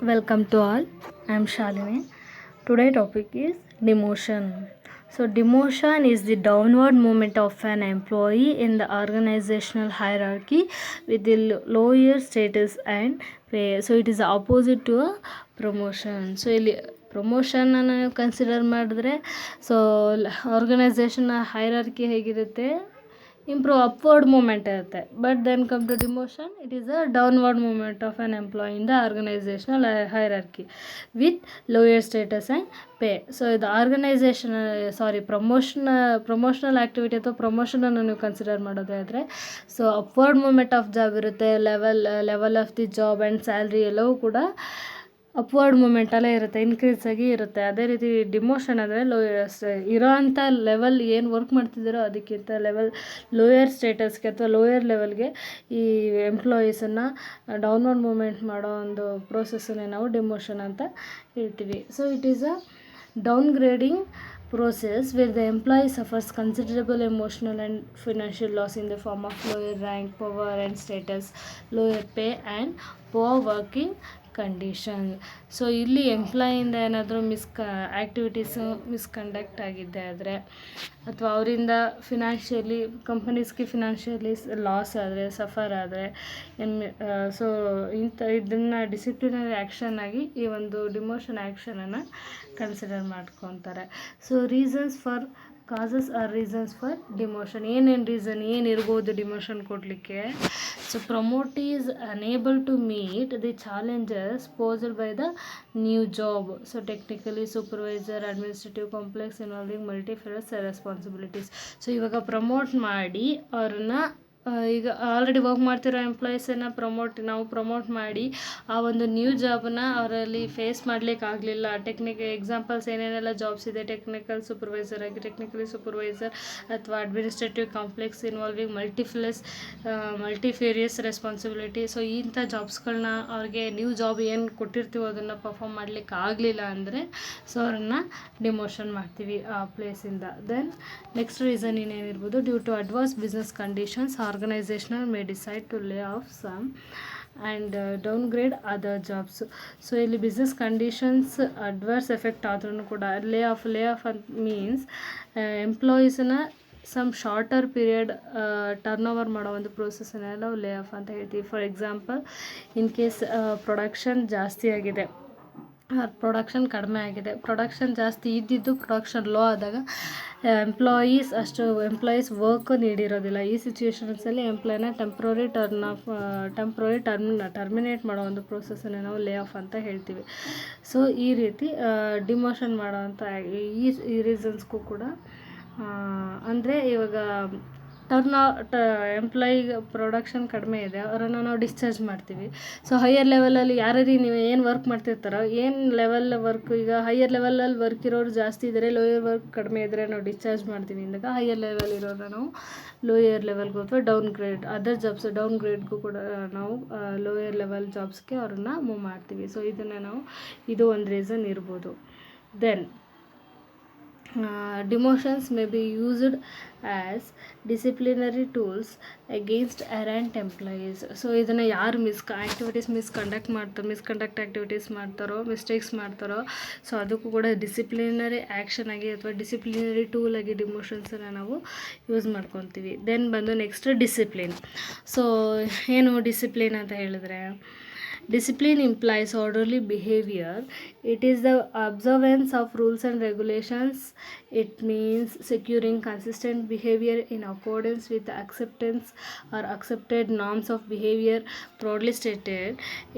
Welcome to all. I am Shalini. Today topic is demotion. So demotion is the downward movement of an employee in the organizational hierarchy with the lower status and pay. So it is the opposite to a promotion. So ಇಲ್ಲಿ ಪ್ರಮೋಷನನ್ನು ನೀವು consider ಮಾಡಿದ್ರೆ so organisation hierarchy ಹೇಗಿರುತ್ತೆ, improve upward movement ಇರುತ್ತೆ. But then come to demotion, it is a downward movement of an employee in the organisational hierarchy with lower status and pay. So ಇದು promotional activity ಅಥವಾ ಪ್ರಮೋಷನನ್ನು ನೀವು consider ಮಾಡೋದಾದರೆ so upward movement of job ಇರುತ್ತೆ. Level of the job and salary ಎಲ್ಲವೂ ಕೂಡ upward ಮೂಮೆಂಟಲ್ಲೇ ಇರುತ್ತೆ, increase ಆಗಿ ಇರುತ್ತೆ. ಅದೇ ರೀತಿ ಡಿಮೋಷನ್ ಅಂದರೆ ಇರೋ ಅಂಥ ಲೆವೆಲ್ ಏನು ವರ್ಕ್ ಮಾಡ್ತಿದ್ದೀರೋ ಅದಕ್ಕಿಂತ ಲೋಯರ್ ಸ್ಟೇಟಸ್ಗೆ ಅಥವಾ ಲೋಯರ್ ಲೆವೆಲ್ಗೆ ಈ ಎಂಪ್ಲಾಯೀಸನ್ನು ಡೌನ್ವರ್ಡ್ ಮೂಮೆಂಟ್ ಮಾಡೋ ಒಂದು ಪ್ರೋಸೆಸ್ಸನ್ನೇ ನಾವು ಡಿಮೋಷನ್ ಅಂತ ಹೇಳ್ತೀವಿ. So it is a downgrading process where the employee suffers considerable emotional and financial loss in the form of lower rank, power and status, lower pay and poor working condition. So ಇಲ್ಲಿ ಎಂಪ್ಲಾಯಿಂದ ಏನಾದರೂ activities misconduct ಆಗಿದ್ದೆ ಆದರೆ ಅಥವಾ ಅವರಿಂದ ಕಂಪನೀಸ್ಗೆ financially loss ಆದರೆ, suffer ಆದರೆ ಸೊ ಇದನ್ನು ಡಿಸಿಪ್ಲಿನರಿ ಆ್ಯಕ್ಷನ್ ಆಗಿ ಈ ಒಂದು ಡಿಮೋಷನ್ ಆ್ಯಕ್ಷನನ್ನು ಕನ್ಸಿಡರ್ ಮಾಡ್ಕೊತಾರೆ. So causes or reasons for demotion. ಏನಿರ್ಬೋದು ಡಿಮೋಷನ್ ಕೊಡಲಿಕ್ಕೆ? So promote is unable to meet the challenges posed by the new job. So technically supervisor, administrative complex involving multifarious responsibilities. So ಇವಾಗ promote ಮಾಡಿ ಅವ್ರನ್ನ ಈಗ already work ಮಾಡ್ತಿರೋ ಎಂಪ್ಲಾಯೀಸನ್ನು ನಾವು promote ಮಾಡಿ ಆ ಒಂದು ನ್ಯೂ ಜಾಬನ್ನ ಅವರಲ್ಲಿ ಫೇಸ್ ಮಾಡಲಿಕ್ಕೆ ಆಗಲಿಲ್ಲ. ಎಕ್ಸಾಂಪಲ್ಸ್ ಏನೇನೆಲ್ಲ ಜಾಬ್ಸ್ ಇದೆ, ಟೆಕ್ನಿಕಲಿ ಸೂಪರ್ವೈಸರ್ ಅಥವಾ administrative complex involving multifarious responsibility. So ಇಂಥ ಜಾಬ್ಸ್ಗಳನ್ನ ಅವ್ರಿಗೆ ನ್ಯೂ ಜಾಬ್ ಏನು ಕೊಟ್ಟಿರ್ತೀವೋ ಅದನ್ನು ಪರ್ಫಾರ್ಮ್ ಮಾಡಲಿಕ್ಕೆ ಆಗಲಿಲ್ಲ ಅಂದರೆ ಸೊ ಅವ್ರನ್ನ ಡಿಮೋಷನ್ ಮಾಡ್ತೀವಿ ಆ ಪ್ಲೇಸಿಂದ. ದೆನ್ ನೆಕ್ಸ್ಟ್ ರೀಸನ್ ಏನೇನಿರ್ಬೋದು? Due to adverse business conditions organisational may decide to lay off some and downgrade other jobs. So ಇಲ್ಲಿ ಬಿಸ್ನೆಸ್ ಕಂಡೀಷನ್ಸ್ ಅಡ್ವರ್ಸ್ ಎಫೆಕ್ಟ್ ಆದ್ರೂ ಕೂಡ ಲೇ ಆಫ್ ಅಂತ ಮೀನ್ಸ್ ಎಂಪ್ಲಾಯೀಸನ್ನ some shorter period turn over ಮಾಡೋ ಒಂದು ಪ್ರೋಸೆಸ್ಸನ್ನೆಲ್ಲ ನಾವು ಲೇ ಆಫ್ ಅಂತ ಹೇಳ್ತೀವಿ. For example, in case production ಜಾಸ್ತಿ ಆಗಿದೆ, ಪ್ರೊಡಕ್ಷನ್ ಕಡಿಮೆ ಆಗಿದೆ, ಪ್ರೊಡಕ್ಷನ್ ಜಾಸ್ತಿ ಇದ್ದಿದ್ದು ಪ್ರೊಡಕ್ಷನ್ ಲೋ ಆದಾಗ ಎಂಪ್ಲಾಯೀಸ್ ವರ್ಕ್ ನೀಡಿರೋದಿಲ್ಲ. ಈ ಸಿಚುವೇಶನ್ಸಲ್ಲಿ ಎಂಪ್ಲಾಯ್ನ ಟರ್ಮಿನೇಟ್ ಮಾಡೋ ಒಂದು ಪ್ರೋಸೆಸ್ಸನ್ನು ನಾವು ಲೇ ಆಫ್ ಅಂತ ಹೇಳ್ತೀವಿ. ಸೊ ಈ ರೀತಿ ಡಿಮೋಷನ್ ಮಾಡೋವಂಥ ಈ ರೀಸನ್ಸ್ಗೂ ಕೂಡ ಅಂದರೆ ಇವಾಗ ಎಂಪ್ಲಾಯಿಗೆ ಪ್ರೊಡಕ್ಷನ್ ಕಡಿಮೆ ಇದೆ, ಅವರನ್ನು ನಾವು ಡಿಸ್ಚಾರ್ಜ್ ಮಾಡ್ತೀವಿ. ಸೊ ಹೈಯರ್ ಲೆವೆಲಲ್ಲಿ ಯಾರಿಗೆ ನೀವು ಏನು ವರ್ಕ್ ಮಾಡ್ತಿರ್ತಾರೋ, ಏನು ಲೆವೆಲ್ ವರ್ಕ್, ಈಗ ಹೈಯರ್ ಲೆವೆಲಲ್ಲಿ ವರ್ಕ್ ಇರೋರು ಜಾಸ್ತಿ ಇದ್ದರೆ, ಲೋಯರ್ ವರ್ಕ್ ಕಡಿಮೆ ಇದ್ದರೆ ನಾವು ಡಿಸ್ಚಾರ್ಜ್ ಮಾಡ್ತೀವಿ ಅಂದಾಗ ಹೈಯರ್ ಲೆವೆಲ್ ಇರೋರನ್ನ ನಾವು ಲೋಯರ್ ಲೆವೆಲ್ಗೂ ಅಥವಾ ಅದರ್ ಜಾಬ್ಸ್ ಡೌನ್ಗ್ರೇಡ್ಗೂ ಕೂಡ ನಾವು ಲೋಯರ್ ಲೆವೆಲ್ ಜಾಬ್ಸ್ಗೆ ಅವ್ರನ್ನ ಮೂವ್ ಮಾಡ್ತೀವಿ. ಸೊ ಇದು ಒಂದು ರೀಸನ್ ಇರ್ಬೋದು. Then demotions may be used as disciplinary tools against errant employees. So ಇದನ್ನು ಯಾರು ಮಿಸ್ಕಂಡಕ್ಟ್ ಆ್ಯಕ್ಟಿವಿಟೀಸ್ ಮಾಡ್ತಾರೋ, ಮಿಸ್ಟೇಕ್ಸ್ ಮಾಡ್ತಾರೋ, ಸೊ ಅದಕ್ಕೂ ಕೂಡ ಡಿಸಿಪ್ಲಿನರಿ ಆ್ಯಕ್ಷನ್ ಆಗಿ ಅಥವಾ ಡಿಸಿಪ್ಲಿನರಿ ಟೂಲ್ ಆಗಿ ಡಿಮೋಷನ್ಸನ್ನು ನಾವು ಯೂಸ್ ಮಾಡ್ಕೊತೀವಿ. ದೆನ್ ಬಂದು ನೆಕ್ಸ್ಟ್ ಡಿಸಿಪ್ಲಿನ್. ಸೊ ಏನು ಡಿಸಿಪ್ಲಿನ್ ಅಂತ ಹೇಳಿದ್ರೆ, discipline implies orderly behavior. It is the observance of rules and regulations. It means securing consistent behavior in accordance with the accepted norms of behavior. Broadly stated,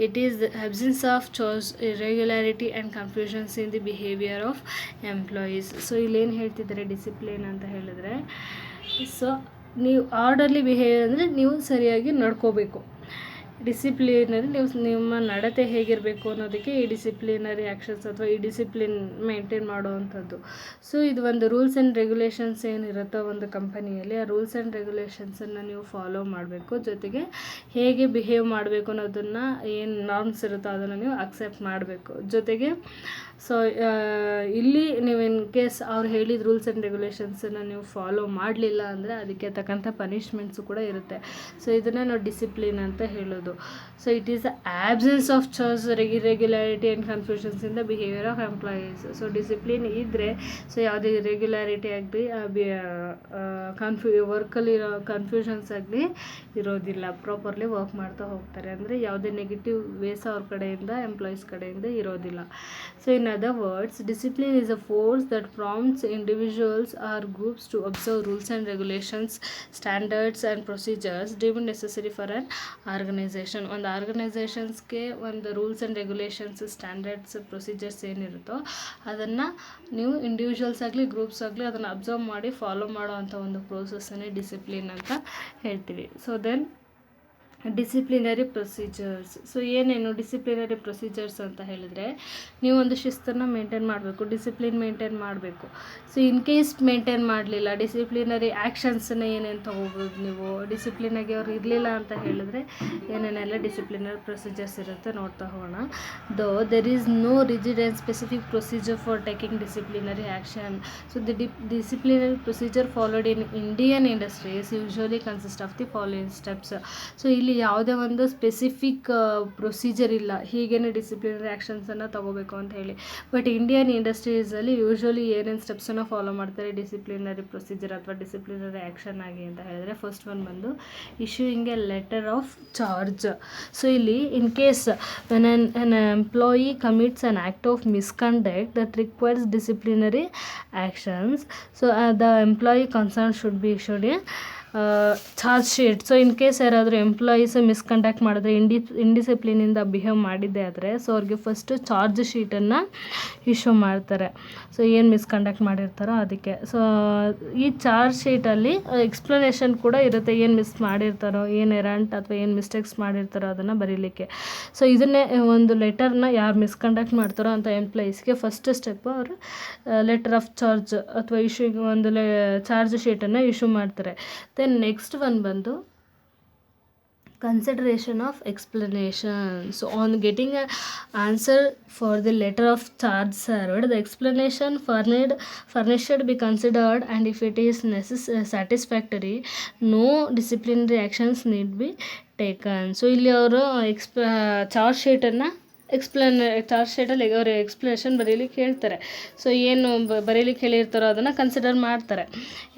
it is the absence of choice, irregularity and confusions in the behavior of employees. So ಇಲ್ಲಿ ಏನು ಹೇಳ್ತಿದ್ದಾರೆ discipline ಅಂತ ಹೇಳಿದ್ರೆ, so ನೀವು orderly behaviour ಅಂದರೆ ನೀವು ಸರಿಯಾಗಿ ನಡ್ಕೋಬೇಕು. Disciplinary ನಿಮ್ಮ ನಡತೆ ಹೇಗಿರಬೇಕು ಅನ್ನೋದಕ್ಕೆ ಈ ಡಿಸಿಪ್ಲಿನರಿ ಆ್ಯಕ್ಷನ್ಸ್ ಅಥವಾ ಈ ಡಿಸಿಪ್ಲಿನ್ ಮೇಂಟೈನ್ ಮಾಡುವಂಥದ್ದು. ಸೊ ಇದು ಒಂದು ರೂಲ್ಸ್ ಆ್ಯಂಡ್ ರೆಗ್ಯುಲೇಷನ್ಸ್ ಏನಿರುತ್ತೋ ಒಂದು ಕಂಪನಿಯಲ್ಲಿ, ಆ ರೂಲ್ಸ್ ಆ್ಯಂಡ್ ರೆಗ್ಯುಲೇಷನ್ಸನ್ನು ನೀವು ಫಾಲೋ ಮಾಡಬೇಕು. ಜೊತೆಗೆ ಹೇಗೆ ಬಿಹೇವ್ ಮಾಡಬೇಕು ಅನ್ನೋದನ್ನು ಏನು ನಾರ್ಮ್ಸ್ ಇರುತ್ತೋ ಅದನ್ನು ನೀವು ಅಕ್ಸೆಪ್ಟ್ ಮಾಡಬೇಕು. ಜೊತೆಗೆ ಸೊ ಇಲ್ಲಿ ನೀವು ಇನ್ ಕೇಸ್ ಅವ್ರು ಹೇಳಿದ ರೂಲ್ಸ್ ಆ್ಯಂಡ್ ರೆಗ್ಯುಲೇಷನ್ಸನ್ನು ನೀವು ಫಾಲೋ ಮಾಡಲಿಲ್ಲ ಅಂದರೆ ಅದಕ್ಕೆ ತಕ್ಕಂಥ ಪನಿಷ್ಮೆಂಟ್ಸು ಕೂಡ ಇರುತ್ತೆ. ಸೊ ಇದನ್ನು ನಾವು ಡಿಸಿಪ್ಲಿನ್ ಅಂತ ಹೇಳೋದು. ಅನ್ನೋದು. So it is the absence of charge, irregularity and confusions in the behaviour of employees. So discipline ಇದ್ದರೆ ಸೊ ಯಾವುದೇ ಇರೆಗ್ಯುಲಾರಿಟಿ ಆಗಲಿ ವರ್ಕಲ್ಲಿರೋ ಕನ್ಫ್ಯೂಷನ್ಸ್ ಆಗಲಿ ಇರೋದಿಲ್ಲ, ಪ್ರಾಪರ್ಲಿ ವರ್ಕ್ ಮಾಡ್ತಾ ಹೋಗ್ತಾರೆ. ಅಂದರೆ ಯಾವುದೇ ನೆಗೆಟಿವ್ ವೇಸ್ ಅವ್ರ ಕಡೆಯಿಂದ ಎಂಪ್ಲಾಯೀಸ್ ಕಡೆಯಿಂದ ಇರೋದಿಲ್ಲ. So in other words, discipline is a force that prompts individuals or groups to observe rules and regulations, standards and procedures deemed necessary for an organisation. ಒಂದು ಆರ್ಗನೈಸೇಷನ್ಸ್ಗೆ ಒಂದು rules and regulations, standards, procedures ಏನಿರುತ್ತೋ ಅದನ್ನು ನೀವು individuals ಆಗಲಿ groups ಆಗಲಿ ಅದನ್ನು observe ಮಾಡಿ ಫಾಲೋ ಮಾಡೋ ಅಂಥ ಒಂದು ಪ್ರೋಸೆಸ್ಸನ್ನೇ ಡಿಸಿಪ್ಲಿನ್ ಅಂತ ಹೇಳ್ತೀವಿ. So then disciplinary procedures. So ಏನೇನು ಡಿಸಿಪ್ಲಿನರಿ ಪ್ರೊಸೀಜರ್ಸ್ ಅಂತ ಹೇಳಿದರೆ, ನೀವು ಒಂದು ಶಿಸ್ತನ್ನು ಮೇಂಟೈನ್ ಮಾಡಬೇಕು, ಡಿಸಿಪ್ಲಿನ್ ಮೇಂಟೈನ್ ಮಾಡಬೇಕು. ಸೊ ಇನ್ ಕೇಸ್ ಮೇಂಟೈನ್ ಮಾಡಲಿಲ್ಲ, ಡಿಸಿಪ್ಲಿನರಿ ಆ್ಯಕ್ಷನ್ಸನ್ನ ಏನೇನು ತೊಗೋಬೋದು ನೀವು, ಡಿಸಿಪ್ಲಿನಾಗಿ ಅವ್ರು ಇರಲಿಲ್ಲ ಅಂತ ಹೇಳಿದ್ರೆ ಏನೇನೆಲ್ಲ ಡಿಸಿಪ್ಲಿನರಿ ಪ್ರೊಸೀಜರ್ಸ್ ಇರುತ್ತೆ ನೋಡ್ತಾ ಹೋಗೋಣ. Though there is no rigid and specific procedure for taking disciplinary action. So the disciplinary procedure followed in Indian industries usually consist of the following steps. So ಇಲ್ಲಿ ಯಾವುದೇ ಒಂದು ಸ್ಪೆಸಿಫಿಕ್ ಪ್ರೊಸೀಜರ್ ಇಲ್ಲ, ಹೀಗೇನೆ disciplinary ಆ್ಯಕ್ಷನ್ಸನ್ನು ತೊಗೋಬೇಕು ಅಂತ ಹೇಳಿ. ಬಟ್ ಇಂಡಿಯನ್ ಇಂಡಸ್ಟ್ರೀಸಲ್ಲಿ usually ಏನೇನು ಸ್ಟೆಪ್ಸನ್ನು ಫಾಲೋ ಮಾಡ್ತಾರೆ ಡಿಸಿಪ್ಲಿನರಿ ಪ್ರೊಸೀಜರ್ ಅಥವಾ ಡಿಸಿಪ್ಲಿನರಿ ಆ್ಯಕ್ಷನ್ ಆಗಿ ಅಂತ ಹೇಳಿದ್ರೆ, ಫಸ್ಟ್ ಒನ್ ಬಂದು issuing a letter of charge. So ಇಲ್ಲಿ in case when an employee commits an act of misconduct that requires disciplinary actions, so the employee concerned should be issued a charge sheet. So in case ಯಾರಾದರೂ employees misconduct ಮಾಡಿದ್ರೆ, ಇಂಡಿಸಿಪ್ಲಿನಿಂದ behave ಮಾಡಿದ್ದೆ ಆದರೆ, so ಅವ್ರಿಗೆ first charge ಶೀಟನ್ನು issue ಮಾಡ್ತಾರೆ. So ಏನು misconduct ಮಾಡಿರ್ತಾರೋ ಅದಕ್ಕೆ. So ಈ charge ಶೀಟಲ್ಲಿ explanation ಕೂಡ ಇರುತ್ತೆ, ಏನು ಮಿಸ್ ಮಾಡಿರ್ತಾರೋ, ಏನು ಎರಂಟ್ ಅಥವಾ ಏನು ಮಿಸ್ಟೇಕ್ಸ್ ಮಾಡಿರ್ತಾರೋ ಅದನ್ನು ಬರೀಲಿಕ್ಕೆ. ಸೊ ಇದನ್ನೇ ಒಂದು ಲೆಟರ್ನ ಯಾರು ಮಿಸ್ಕಂಡಕ್ಟ್ ಮಾಡ್ತಾರೋ ಅಂಥ ಎಂಪ್ಲಾಯೀಸ್ಗೆ ಫಸ್ಟ್ ಸ್ಟೆಪ್ಪು ಅವರು ಲೆಟರ್ ಆಫ್ ಚಾರ್ಜ್ ಅಥವಾ ಒಂದು ಚಾರ್ಜ್ ಶೀಟನ್ನು ಇಶ್ಯೂ ಮಾಡ್ತಾರೆ. ದೆನ್ ನೆಕ್ಸ್ಟ್ ಒನ್ ಬಂದು consideration of explanation. So on getting an answer for the letter of charge served, the explanation furnished should be considered, and if it is satisfactory, no disciplinary actions need be taken. So ಇಲ್ಲಿ ಅವರು charge ಶೀಟನ್ನು charge ಶೀಟಲ್ಲಿ ಅವರು explanation ಬರೀಲಿಕ್ಕೆ ಹೇಳ್ತಾರೆ. So ಏನು ಬರೀಲಿಕ್ಕೆ ಹೇಳಿರ್ತಾರೋ ಅದನ್ನು consider ಮಾಡ್ತಾರೆ.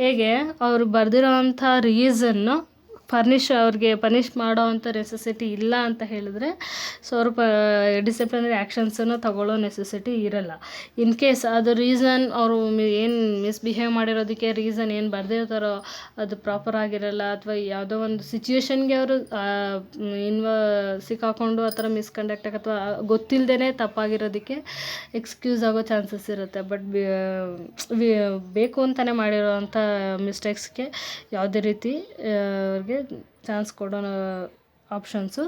ಹೇಗೆ ಅವರು ಬರೆದಿರೋ ಅಂಥ ರೀಸನ್ನು ಅವ್ರಿಗೆ ಪನಿಷ್ ಮಾಡೋ ಅಂಥ ನೆಸೆಸಿಟಿ ಇಲ್ಲ ಅಂತ ಹೇಳಿದ್ರೆ, ಸೊ ಅವರು ಡಿಸಿಪ್ಲಿನರಿ ಆ್ಯಕ್ಷನ್ಸನ್ನು ತಗೊಳ್ಳೋ ನೆಸೆಸಿಟಿ ಇರಲ್ಲ. ಇನ್ ಕೇಸ್ ಅದು ರೀಸನ್ ಅವರು ಏನು ಮಿಸ್ಬಿಹೇವ್ ಮಾಡಿರೋದಕ್ಕೆ ರೀಸನ್ ಏನು ಬರೆದಿರ್ತಾರೋ ಅದು ಪ್ರಾಪರ್ ಆಗಿರಲ್ಲ, ಅಥವಾ ಯಾವುದೋ ಒಂದು ಸಿಚುವೇಶನ್ಗೆ ಅವರು ಸಿಕ್ಕಾಕೊಂಡು ಆ ಥರ ಮಿಸ್ಕಂಡಕ್ಟ್ ಅಥವಾ ಗೊತ್ತಿಲ್ಲದೇ ತಪ್ಪಾಗಿರೋದಕ್ಕೆ ಎಕ್ಸ್ಕ್ಯೂಸ್ ಆಗೋ ಚಾನ್ಸಸ್ ಇರುತ್ತೆ. ಬಟ್ ಬೇಕು ಅಂತಲೇ ಮಾಡಿರೋ ಅಂಥ ಮಿಸ್ಟೇಕ್ಸ್ಗೆ ಯಾವುದೇ ರೀತಿ ಅವ್ರಿಗೆ ಚಾನ್ಸ್ ಕೊಡೋ ಆಪ್ಷನ್ಸು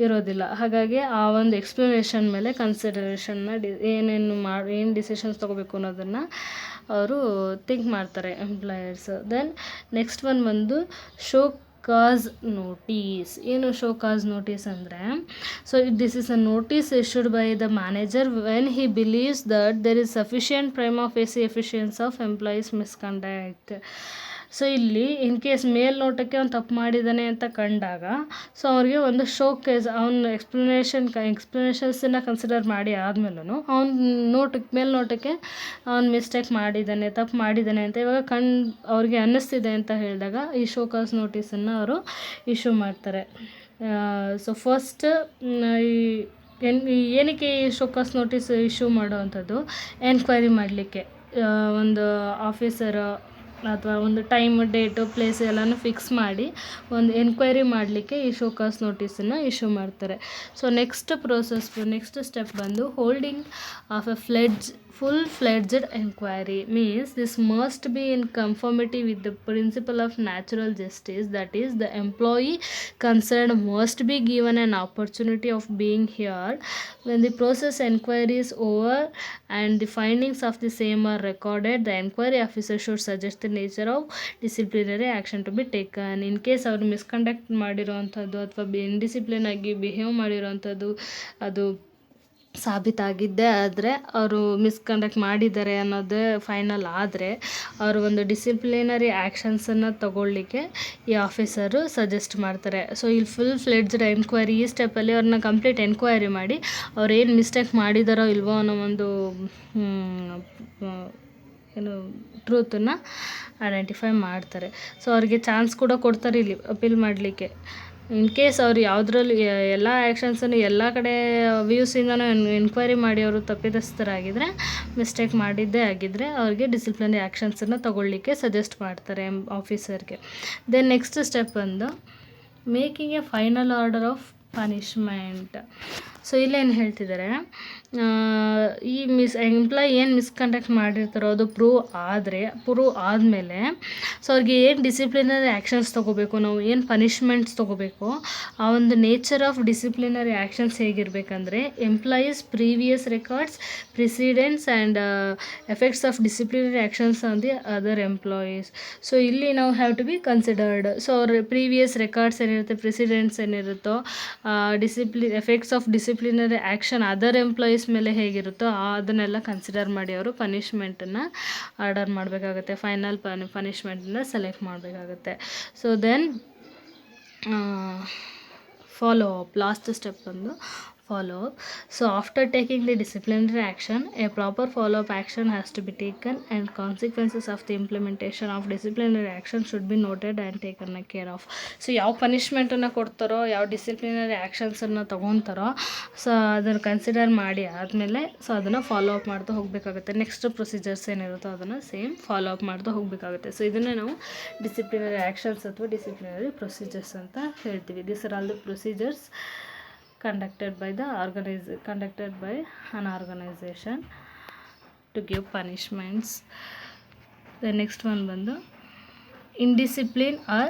ಇರೋದಿಲ್ಲ. ಹಾಗಾಗಿ ಆ ಒಂದು ಎಕ್ಸ್ಪ್ಲನೇಷನ್ ಮೇಲೆ ಕನ್ಸಿಡರೇಷನ್ನ ಏನು ಡಿಸಿಷನ್ಸ್ ತೊಗೋಬೇಕು ಅನ್ನೋದನ್ನು ಅವರು ಥಿಂಕ್ ಮಾಡ್ತಾರೆ ಎಂಪ್ಲಾಯರ್ಸ್. ದೆನ್ ನೆಕ್ಸ್ಟ್ ಒನ್ ಬಂದು ಶೋ ಕಾಸ್ ನೋಟಿಸ್. ಏನು ಶೋ ಕಾಸ್ ನೋಟಿಸ್ ಅಂದರೆ, so this is a notice issued by the manager when he believes that there is sufficient prima facie evidence of employees misconduct. So ಇಲ್ಲಿ in case ಮೇಲ್ನೋಟಕ್ಕೆ ಅವ್ನು ತಪ್ಪು ಮಾಡಿದ್ದಾನೆ ಅಂತ ಕಂಡಾಗ, so ಅವ್ರಿಗೆ ಒಂದು ಶೋ ಕೇಸ್ ಅವನ ಎಕ್ಸ್ಪ್ಲನೇಷನ್ಸನ್ನು ಕನ್ಸಿಡರ್ ಮಾಡಿ ಆದಮೇಲೂ ಅವ್ನ ಮೇಲ್ನೋಟಕ್ಕೆ ಅವ್ನು ಮಿಸ್ಟೇಕ್ ಮಾಡಿದ್ದಾನೆ, ತಪ್ಪು ಮಾಡಿದ್ದಾನೆ ಅಂತ ಇವಾಗ ಅವ್ರಿಗೆ ಅನ್ನಿಸ್ತಿದೆ ಅಂತ ಹೇಳಿದಾಗ ಈ ಶೋ ಕಾಸ್ ನೋಟಿಸನ್ನು ಅವರು ಇಶ್ಯೂ ಮಾಡ್ತಾರೆ. ಸೊ ಫಸ್ಟ್ ಏನಕ್ಕೆ ಈ ಶೋ ಕಾಸ್ ನೋಟಿಸ್ ಇಶ್ಯೂ ಮಾಡೋವಂಥದ್ದು, ಎನ್ಕ್ವೈರಿ ಮಾಡಲಿಕ್ಕೆ ಒಂದು ಆಫೀಸರ್ ಅಥವಾ ಒಂದು ಟೈಮ್, ಡೇಟು, ಪ್ಲೇಸ್ ಎಲ್ಲನೂ ಫಿಕ್ಸ್ ಮಾಡಿ ಒಂದು ಎನ್ಕ್ವೈರಿ ಮಾಡಲಿಕ್ಕೆ ಈ ಶೋ ಕಾಸ್ ನೋಟಿಸನ್ನು ಇಶ್ಯೂ ಮಾಡ್ತಾರೆ. ಸೊ ನೆಕ್ಸ್ಟ್ ಸ್ಟೆಪ್ ಬಂದು holding of a full-fledged inquiry. Means this must be in conformity with the principle of natural justice, that is, the employee concerned must be given an opportunity of being heard. When the process inquiry is over and the findings of the same are recorded, the inquiry officer should suggest the nature of disciplinary action to be taken. In case ಅವರು misconduct ಮಾಡಿರೋ ಅಂಥದ್ದು ಅಥವಾ indiscipline ಆಗಿ behave ಮಾಡಿರೋ ಅಂಥದ್ದು, ಅದು ಸಾಬೀತಾಗಿದ್ದೇ ಆದರೆ ಅವರು ಮಿಸ್ಕಂಡಕ್ಟ್ ಮಾಡಿದ್ದಾರೆ ಅನ್ನೋದೇ ಫೈನಲ್ ಆದರೆ ಅವರು ಒಂದು ಡಿಸಿಪ್ಲಿನರಿ ಆ್ಯಕ್ಷನ್ಸನ್ನು ತಗೊಳ್ಳಿಕ್ಕೆ ಈ ಆಫೀಸರು ಸಜೆಸ್ಟ್ ಮಾಡ್ತಾರೆ. ಸೊ ಇಲ್ಲಿ ಫುಲ್ ಫ್ಲೆಡ್ಜ್ಡ್ ಎನ್ಕ್ವೈರಿ, ಈ ಸ್ಟೆಪ್ಪಲ್ಲಿ ಅವ್ರನ್ನ ಕಂಪ್ಲೀಟ್ ಎನ್ಕ್ವೈರಿ ಮಾಡಿ ಅವ್ರು ಏನು ಮಿಸ್ಟೇಕ್ ಮಾಡಿದಾರೋ ಇಲ್ವೋ ಅನ್ನೋ ಒಂದು ಏನು ಟ್ರೂತನ್ನು ಐಡೆಂಟಿಫೈ ಮಾಡ್ತಾರೆ. ಸೊ ಅವ್ರಿಗೆ ಚಾನ್ಸ್ ಕೂಡ ಕೊಡ್ತಾರೆ ಇಲ್ಲಿ ಅಪೀಲ್ ಮಾಡಲಿಕ್ಕೆ. ಇನ್ ಕೇಸ್ ಅವ್ರು ಯಾವುದ್ರಲ್ಲಿ ಎಲ್ಲ ಆ್ಯಕ್ಷನ್ಸನ್ನು ಎಲ್ಲ ಕಡೆ ವ್ಯೂಸಿಂದನೂ ಎನ್ಕ್ವೈರಿ ಮಾಡಿ ಅವರು ತಪ್ಪಿತಸ್ಥರಾಗಿದ್ದರೆ, ಮಿಸ್ಟೇಕ್ ಮಾಡಿದ್ದೇ ಆಗಿದ್ದರೆ ಅವ್ರಿಗೆ ಡಿಸಿಪ್ಲಿನರಿ ಆ್ಯಕ್ಷನ್ಸನ್ನು ತಗೊಳ್ಳಿಕ್ಕೆ ಸಜೆಸ್ಟ್ ಮಾಡ್ತಾರೆ ಆಫೀಸರ್ಗೆ. ದೆನ್ ನೆಕ್ಸ್ಟ್ ಸ್ಟೆಪ್ ಬಂದು making A final order of punishment. So ಇಲ್ಲೇನು ಹೇಳ್ತಿದ್ದಾರೆ, ಈ ಎಂಪ್ಲಾಯಿ ಏನು ಮಿಸ್ಕಂಡಕ್ಟ್ ಮಾಡಿರ್ತಾರೋ ಅದು ಪ್ರೂವ್ ಆದಮೇಲೆ ಸೊ ಅವ್ರಿಗೆ ಏನು ಡಿಸಿಪ್ಲಿನರಿ ಆ್ಯಕ್ಷನ್ಸ್ ತೊಗೋಬೇಕು, ನಾವು ಏನು ಪನಿಷ್ಮೆಂಟ್ಸ್ ತೊಗೋಬೇಕು, ಆ ಒಂದು ನೇಚರ್ ಆಫ್ ಡಿಸಿಪ್ಲಿನರಿ ಆ್ಯಕ್ಷನ್ಸ್ ಹೇಗಿರಬೇಕಂದ್ರೆ employees previous records, precedents and effects of disciplinary actions on the other employees. So ಇಲ್ಲಿ ನಾವು have to be considered. So ಅವ್ರ ಪ್ರೀವಿಯಸ್ ರೆಕಾರ್ಡ್ಸ್ ಏನಿರುತ್ತೆ, ಪ್ರೆಸಿಡೆಂಟ್ಸ್ ಏನಿರುತ್ತೋ, effects of disciplinary action other employees ಮೇಲೆ ಹೇಗಿರುತ್ತೋ ಅದನ್ನೆಲ್ಲ consider ಮಾಡಿ ಅವರು ಪನಿಷ್ಮೆಂಟನ್ನು ಆರ್ಡರ್ ಮಾಡಬೇಕಾಗುತ್ತೆ, ಫೈನಲ್ ಪನಿಷ್ಮೆಂಟನ್ನು ಸೆಲೆಕ್ಟ್ ಮಾಡಬೇಕಾಗುತ್ತೆ. So then follow up, last step ಬಂದು follow up. So after taking the disciplinary action, a proper follow up action has to be taken and consequences of the implementation of disciplinary action should be noted and taken care of. So ಯಾವ ಪನಿಷ್ಮೆಂಟನ್ನು ಕೊಡ್ತಾರೋ, ಯಾವ disciplinary ಆ್ಯಕ್ಷನ್ಸನ್ನು ತೊಗೊತಾರೋ, so ಅದನ್ನು consider ಮಾಡಿ ಆದಮೇಲೆ so ಅದನ್ನು follow up ಮಾಡ್ತಾ ಹೋಗಬೇಕಾಗುತ್ತೆ. Next procedures ಏನಿರುತ್ತೋ ಅದನ್ನು ಸೇಮ್ ಫಾಲೋ ಅಪ್ ಮಾಡ್ತಾ ಹೋಗಬೇಕಾಗುತ್ತೆ. ಸೊ ಇದನ್ನೇ ನಾವು ಡಿಸಿಪ್ಲಿನರಿ ಆ್ಯಕ್ಷನ್ಸ್ ಅಥವಾ ಡಿಸಿಪ್ಲಿನರಿ ಪ್ರೊಸೀಜರ್ಸ್ ಅಂತ ಹೇಳ್ತೀವಿ. This are all the procedures conducted by an organization to give punishments. The next one ಬಂದು indiscipline or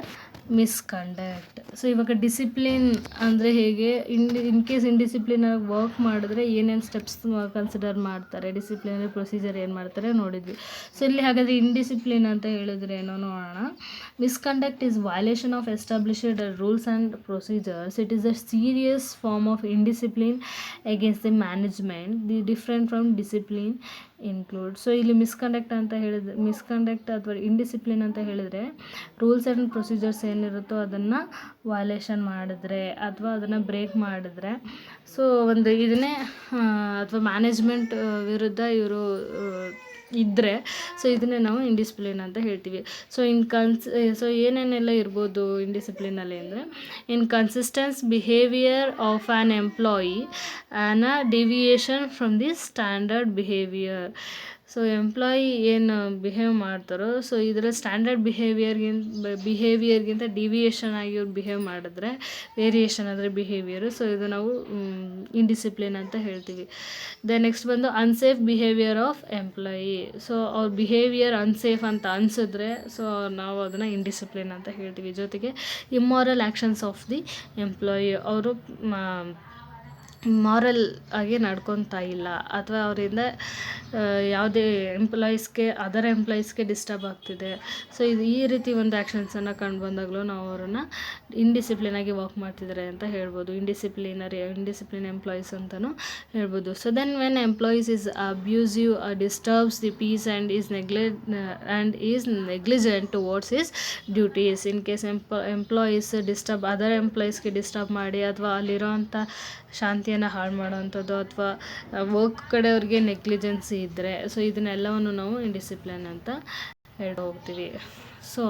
ಮಿಸ್ಕಂಡಕ್ಟ್. ಸೊ ಇವಾಗ ಡಿಸಿಪ್ಲಿನ್ ಅಂದರೆ ಹೇಗೆ, ಇನ್ ಕೇಸ್ ಇಂಡಿಸಿಪ್ಲಿನಾಗಿ ವರ್ಕ್ ಮಾಡಿದ್ರೆ ಏನೇನು ಸ್ಟೆಪ್ಸ್ ಕನ್ಸಿಡರ್ ಮಾಡ್ತಾರೆ, ಡಿಸಿಪ್ಲಿನರಿ ಪ್ರೊಸೀಜರ್ ಏನು ಮಾಡ್ತಾರೆ ನೋಡಿದ್ವಿ. ಸೊ ಇಲ್ಲಿ ಹಾಗಾದರೆ ಇಂಡಿಸಿಪ್ಲಿನ್ ಅಂತ ಹೇಳಿದ್ರೆ ಏನೋ ನೋಡೋಣ. Misconduct is violation of established rules and procedures. It is a serious form of indiscipline against the management. The different from discipline include. So ಇಲ್ಲಿ ಮಿಸ್ಕಂಡಕ್ಟ್ ಅಥವಾ ಇಂಡಿಸಿಪ್ಲಿನ್ ಅಂತ ಹೇಳಿದರೆ ರೂಲ್ಸ್ ಆ್ಯಂಡ್ ಪ್ರೊಸೀಜರ್ಸ್ ಏನಿರುತ್ತೋ ಅದನ್ನು ವೈಲೇಷನ್ ಮಾಡಿದ್ರೆ ಅಥವಾ ಅದನ್ನು ಬ್ರೇಕ್ ಮಾಡಿದ್ರೆ, ಸೊ ಒಂದು ಇದನ್ನೇ ಅಥವಾ ಮ್ಯಾನೇಜ್ಮೆಂಟ್ ವಿರುದ್ಧ ಇವರು ಇದ್ದರೆ ಸೊ ಇದನ್ನೇ ನಾವು ಇಂಡಿಸಿಪ್ಲಿನ್ ಅಂತ ಹೇಳ್ತೀವಿ. ಸೊ ಏನೇನೆಲ್ಲ ಇರ್ಬೋದು ಇಂಡಿಸಿಪ್ಲಿನಲ್ಲಿ ಅಂದರೆ, inconsistence behaviour of an employee an a deviation from the standard behaviour. So employee ಏನು ಬಿಹೇವ್ ಮಾಡ್ತಾರೋ ಸೊ ಇದರ ಸ್ಟ್ಯಾಂಡರ್ಡ್ ಬಿಹೇವಿಯರ್ಗಿಂತ ಡಿವಿಯೇಷನ್ ಆಗಿ ಇವ್ರು ಬಿಹೇವ್ ಮಾಡಿದ್ರೆ, ವೇರಿಯೇಷನ್ ಆದರೆ ಬಿಹೇವಿಯರು, ಸೊ ಇದು ನಾವು ಇಂಡಿಸಿಪ್ಲಿನ್ ಅಂತ ಹೇಳ್ತೀವಿ. ನೆಕ್ಸ್ಟ್ ಬಂದು unsafe behaviour of employee. So ಅವ್ರ ಬಿಹೇವಿಯರ್ ಅನ್ಸೇಫ್ ಅಂತ ಅನಿಸಿದ್ರೆ ಸೊ ನಾವು ಅದನ್ನು ಇಂಡಿಸಿಪ್ಲಿನ್ ಅಂತ ಹೇಳ್ತೀವಿ. ಜೊತೆಗೆ immoral actions of the employee, ಅವರು ಮಾರಲ್ ಆಗಿ ನಡ್ಕೊತಾ ಇಲ್ಲ ಅಥವಾ ಅವರಿಂದ ಯಾವುದೇ ಅದರ್ ಎಂಪ್ಲಾಯೀಸ್ಗೆ ಡಿಸ್ಟರ್ಬ್ ಆಗ್ತಿದೆ. ಸೊ ಈ ರೀತಿ ಒಂದು ಆ್ಯಕ್ಷನ್ಸನ್ನು ಕಂಡು ಬಂದಾಗಲೂ ನಾವು ಅವರನ್ನು ಇಂಡಿಸಿಪ್ಲಿನಾಗಿ ವರ್ಕ್ ಮಾಡ್ತಿದ್ದಾರೆ ಅಂತ ಹೇಳ್ಬೋದು. ಇಂಡಿಸಿಪ್ಲಿನ್ ಎಂಪ್ಲಾಯೀಸ್ ಅಂತಲೂ ಹೇಳ್ಬೋದು. So then when employees is abusive, disturbs the peace and is negligent towards his duties. In case employees other ಎಂಪ್ಲಾಯೀಸ್ಗೆ ಡಿಸ್ಟರ್ಬ್ ಮಾಡಿ ಅಥವಾ ಅಲ್ಲಿರೋವಂಥ ಶಾಂತಿಯನ್ನು ಹಾಳು ಮಾಡೋವಂಥದ್ದು ಅಥವಾ ವರ್ಕ್ ಕಡೆ ಅವ್ರಿಗೆ ನೆಗ್ಲಿಜೆನ್ಸಿ ಇದ್ದರೆ ಸೊ ಇದನ್ನೆಲ್ಲವನ್ನು ನಾವು ಇಂಡಿಸಿಪ್ಲಿನ್ ಅಂತ ಹೋಗ್ತೀವಿ. ಸೊ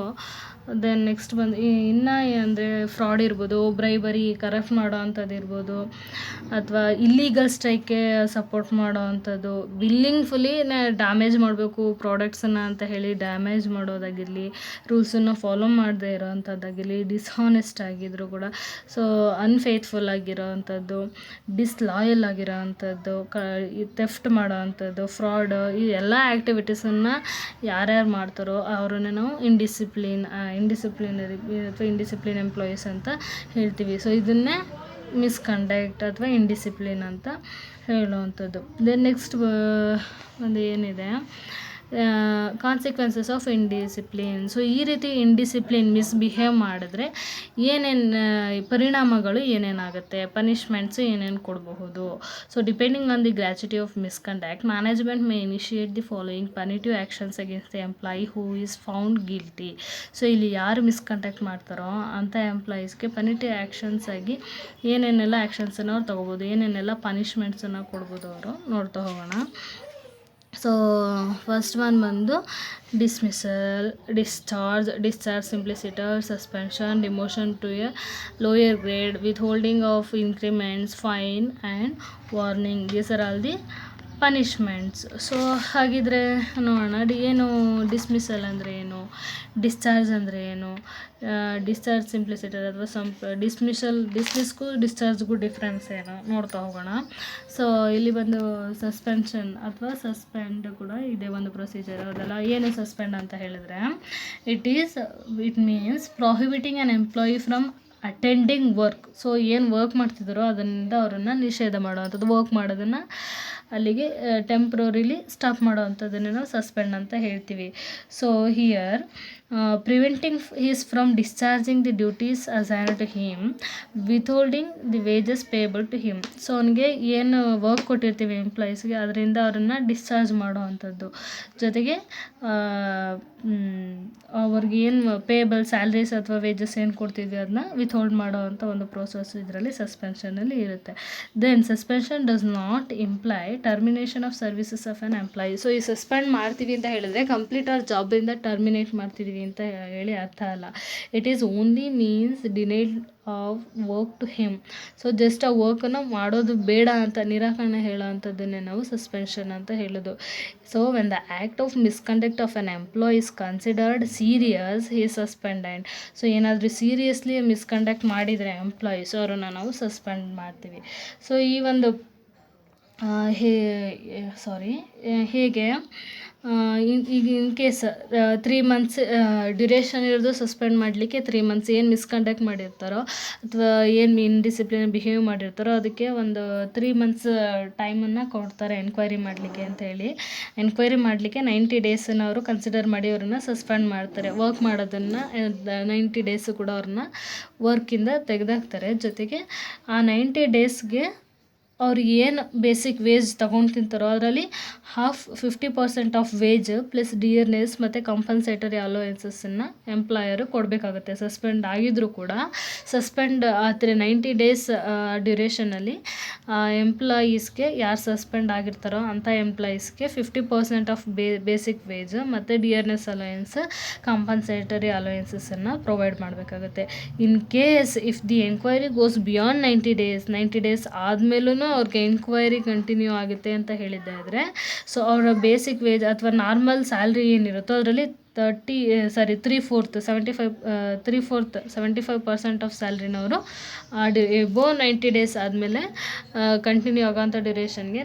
ದೆನ್ ನೆಕ್ಸ್ಟ್ ಬಂದು ಇನ್ನು ಏನಂದರೆ ಫ್ರಾಡ್ ಇರ್ಬೋದು, ಬ್ರೈಬರಿ, ಕರಪ್ಟ್ ಮಾಡೋ ಅಂಥದ್ದು ಇರ್ಬೋದು, ಅಥವಾ ಇಲ್ಲೀಗಲ್ ಸ್ಟ್ರೈಕ್ಗೆ ಸಪೋರ್ಟ್ ಮಾಡೋ ಅಂಥದ್ದು, ವಿಲ್ಲಿಂಗ್ಫುಲಿ ಡ್ಯಾಮೇಜ್ ಮಾಡಬೇಕು ಪ್ರಾಡಕ್ಟ್ಸನ್ನು ಅಂತ ಹೇಳಿ ಡ್ಯಾಮೇಜ್ ಮಾಡೋದಾಗಿರಲಿ, ರೂಲ್ಸನ್ನು ಫಾಲೋ ಮಾಡದೇ ಇರೋ ಅಂಥದ್ದಾಗಿರಲಿ, ಡಿಸ್ಹಾನೆಸ್ಟ್ ಆಗಿದ್ರು ಕೂಡ, ಸೊ ಅನ್ಫೇತ್ಫುಲ್ ಆಗಿರೋ ಅಂಥದ್ದು, ಡಿಸ್ಲಾಯಲ್ ಆಗಿರೋ ಅಂಥದ್ದು, ಥೆಫ್ಟ್ ಮಾಡೋ ಅಂಥದ್ದು, ಫ್ರಾಡ್, ಈ ಎಲ್ಲ ಆ್ಯಕ್ಟಿವಿಟೀಸನ್ನು ಯಾರ್ಯಾರು ಮಾಡ್ತಾರೋ ಅವ್ರನ್ನ ನಾವು ಇಂಡಿಸಿಪ್ಲಿನ್ ಎಂಪ್ಲಾಯೀಸ್ ಅಂತ ಹೇಳ್ತೀವಿ. ಸೊ ಇದನ್ನೇ ಮಿಸ್ಕಂಡಕ್ಟ್ ಅಥವಾ ಇಂಡಿಸಿಪ್ಲಿನ್ ಅಂತ ಹೇಳುವಂಥದ್ದು. ದೆನ್ ನೆಕ್ಸ್ಟ್ ಒಂದು ಏನಿದೆ, ಕಾನ್ಸಿಕ್ವೆನ್ಸಸ್ ಆಫ್ ಇಂಡಿಸಿಪ್ಲಿನ್. ಸೊ ಈ ರೀತಿ ಇಂಡಿಸಿಪ್ಲಿನ್ ಮಿಸ್ಬಿಹೇವ್ ಮಾಡಿದ್ರೆ ಏನೇನು ಪರಿಣಾಮಗಳು ಏನೇನಾಗುತ್ತೆ, ಪನಿಷ್ಮೆಂಟ್ಸ್ ಏನೇನು ಕೊಡಬಹುದು. So depending on the gratuity of misconduct, management may initiate the following punitive actions against the employee who is found guilty. So ಇಲ್ಲಿ ಯಾರು ಮಿಸ್ಕಂಡಕ್ಟ್ ಮಾಡ್ತಾರೋ ಅಂಥ ಎಂಪ್ಲಾಯೀಸ್ಗೆ ಪನಿಟಿವ್ ಆ್ಯಕ್ಷನ್ಸ್ ಆಗಿ ಏನೇನೆಲ್ಲ ಆ್ಯಕ್ಷನ್ಸನ್ನು ಅವ್ರು ತೊಗೋಬೋದು, ಏನೇನೆಲ್ಲ ಪನಿಷ್ಮೆಂಟ್ಸನ್ನು ಕೊಡ್ಬೋದು ಅವರು ನೋಡ್ತಾ ಹೋಗೋಣ. ಸೊ ಫಸ್ಟ್ ಒನ್ ಬಂದು dismissal, discharge, simpliciter, suspension, demotion to a lower grade, withholding of increments, fine and warning. These are all the punishments. So ಹಾಗಿದ್ರೆ ನೋಡೋಣ, ಏನು ಡಿಸ್ಮಿಸಲ್ ಅಂದರೆ ಏನು, ಡಿಸ್ಚಾರ್ಜ್ ಅಂದರೆ ಏನು, ಡಿಸ್ಚಾರ್ಜ್ ಸಿಂಪ್ಲಿಸಿಟರ್ ಅಥವಾ ಡಿಸ್ಮಿಸ್ಗೂ ಡಿಸ್ಚಾರ್ಜ್ಗೂ ಡಿಫ್ರೆನ್ಸ್ ಏನು ನೋಡ್ತಾ ಹೋಗೋಣ. ಸೊ ಇಲ್ಲಿ ಬಂದು ಸಸ್ಪೆನ್ಷನ್ ಅಥವಾ ಸಸ್ಪೆಂಡ್ ಕೂಡ ಇದೆ ಒಂದು ಪ್ರೊಸೀಜರ್, ಅದೆಲ್ಲ ಏನು ಸಸ್ಪೆಂಡ್ ಅಂತ ಹೇಳಿದರೆ it means prohibiting an employee from attending work. So ಏನು ವರ್ಕ್ ಮಾಡ್ತಿದ್ದಾರೋ ಅದರಿಂದ ಅವರನ್ನು ನಿಷೇಧ ಮಾಡುವಂಥದ್ದು, ವರ್ಕ್ ಮಾಡೋದನ್ನು ಅಲ್ಲಿಗೆ ಟೆಂಪ್ರರಿಲಿ ಸ್ಟಾಪ್ ಮಾಡೋವಂಥದ್ದನ್ನು ನಾವು ಸಸ್ಪೆಂಡ್ ಅಂತ ಹೇಳ್ತೀವಿ. So here preventing his from discharging the duties assigned to him, withholding the wages payable to him. So ಅವನಿಗೆ ಏನು ವರ್ಕ್ ಕೊಟ್ಟಿರ್ತೀವಿ ಎಂಪ್ಲಾಯೀಸ್ಗೆ ಅದರಿಂದ ಅವರನ್ನು ಡಿಸ್ಚಾರ್ಜ್ ಮಾಡೋವಂಥದ್ದು, ಜೊತೆಗೆ ಅವ್ರಿಗೆ ಏನು ಪೇಬಲ್ ಸ್ಯಾಲ್ರೀಸ್ ಅಥವಾ ವೇಜಸ್ ಏನು ಕೊಡ್ತಿದ್ವಿ ಅದನ್ನ ವಿಥೋಲ್ಡ್ ಮಾಡೋವಂಥ ಒಂದು ಪ್ರೋಸೆಸ್ ಇದರಲ್ಲಿ ಸಸ್ಪೆನ್ಷನಲ್ಲಿ ಇರುತ್ತೆ. Then suspension does not imply termination of services of an employee. So ಈ ಸಸ್ಪೆಂಡ್ ಮಾಡ್ತೀವಿ ಅಂತ ಹೇಳಿದ್ರೆ ಕಂಪ್ಲೀಟ್ ಅವ್ರ ಜಾಬಿಂದ ಟರ್ಮಿನೇಟ್ ಮಾಡ್ತಿದ್ದೀವಿ ಅಂತ ಹೇಳಿ ಅರ್ಥ ಅಲ್ಲ. It is only means denied of work to him. So just ಆ ವರ್ಕನ್ನು ಮಾಡೋದು ಬೇಡ ಅಂತ ನಿರಾಕರಣೆ ಹೇಳೋ ಅಂಥದ್ದನ್ನೇ ನಾವು ಸಸ್ಪೆನ್ಷನ್ ಅಂತ ಹೇಳೋದು. So when the act of misconduct of an employee is considered serious, he suspended. So ಏನಾದರೂ ಸೀರಿಯಸ್ಲಿ ಮಿಸ್ಕಂಡಕ್ಟ್ ಮಾಡಿದರೆ ಎಂಪ್ಲಾಯೀಸ್ ಅವರನ್ನು ನಾವು ಸಸ್ಪೆಂಡ್ ಮಾಡ್ತೀವಿ. ಸೊ ಈ ಒಂದು ಹೇಗೆ ಈಗ ಇನ್ ಕೇಸ್ 3 months ಡ್ಯೂರೇಷನ್ ಇರೋದು ಸಸ್ಪೆಂಡ್ ಮಾಡಲಿಕ್ಕೆ 3 months ಏನು ಮಿಸ್ಕಂಡಕ್ಟ್ ಮಾಡಿರ್ತಾರೋ ಅಥವಾ ಏನು ಇನ್ಡಿಸಿಪ್ಲಿನ್ ಬಿಹೇವ್ ಮಾಡಿರ್ತಾರೋ ಅದಕ್ಕೆ ಒಂದು 3 months ಟೈಮನ್ನು ಕೊಡ್ತಾರೆ ಎನ್ಕ್ವೈರಿ ಮಾಡಲಿಕ್ಕೆ ಅಂತ ಹೇಳಿ. ಎನ್ಕ್ವೈರಿ ಮಾಡಲಿಕ್ಕೆ 90 days ಅವರು ಕನ್ಸಿಡರ್ ಮಾಡಿ ಅವ್ರನ್ನ ಸಸ್ಪೆಂಡ್ ಮಾಡ್ತಾರೆ. ವರ್ಕ್ ಮಾಡೋದನ್ನು 90 days ಕೂಡ ಅವ್ರನ್ನ ವರ್ಕಿಂದ ತೆಗೆದಾಕ್ತಾರೆ. ಜೊತೆಗೆ ಆ 90 daysಗೆ ಅವ್ರಿಗೆ ಏನು ಬೇಸಿಕ್ ವೇಜ್ ತೊಗೊಂಡು ತಿಂತಾರೋ ಅದರಲ್ಲಿ 50% ಆಫ್ ವೇಜ್ ಪ್ಲಸ್ ಡಿಯರ್ನೆಸ್ ಮತ್ತು ಕಂಪನ್ಸೇಟರಿ ಅಲೋವೆನ್ಸಸ್ಸನ್ನು ಎಂಪ್ಲಾಯರು ಕೊಡಬೇಕಾಗುತ್ತೆ. ಸಸ್ಪೆಂಡ್ ಆಗಿದ್ದರೂ ಕೂಡ ಸಸ್ಪೆಂಡ್ 90 days ಡ್ಯೂರೇಷನಲ್ಲಿ ಎಂಪ್ಲಾಯೀಸ್ಗೆ ಯಾರು ಸಸ್ಪೆಂಡ್ ಆಗಿರ್ತಾರೋ ಅಂಥ ಎಂಪ್ಲಾಯೀಸ್ಗೆ 50% ಆಫ್ ಬೇಸಿಕ್ ವೇಜ್ ಮತ್ತು ಡಿಯರ್ನೆಸ್ ಅಲೋವೆನ್ಸ್, ಕಂಪನ್ಸೇಟರಿ ಅಲೋವೆನ್ಸಸ್ಸನ್ನು ಪ್ರೊವೈಡ್ ಮಾಡಬೇಕಾಗುತ್ತೆ. In case if the enquiry goes beyond 90 days ಆದಮೇಲೂ ಅವ್ರಿಗೆ ಎಂಕ್ವೈರಿ ಕಂಟಿನ್ಯೂ ಆಗುತ್ತೆ ಅಂತ ಹೇಳಿದ್ದಾದರೆ ಸೊ ಅವರ ಬೇಸಿಕ್ ವೇಜ್ ಅಥವಾ ನಾರ್ಮಲ್ ಸ್ಯಾಲ್ರಿ ಏನಿರುತ್ತೋ ಅದರಲ್ಲಿ 75% ಆಫ್ ಸ್ಯಾಲ್ರಿನವರು ಎಬೋ 90 days ಆದಮೇಲೆ ಕಂಟಿನ್ಯೂ ಆಗೋಂಥ ಡ್ಯೂರೇಷನ್ಗೆ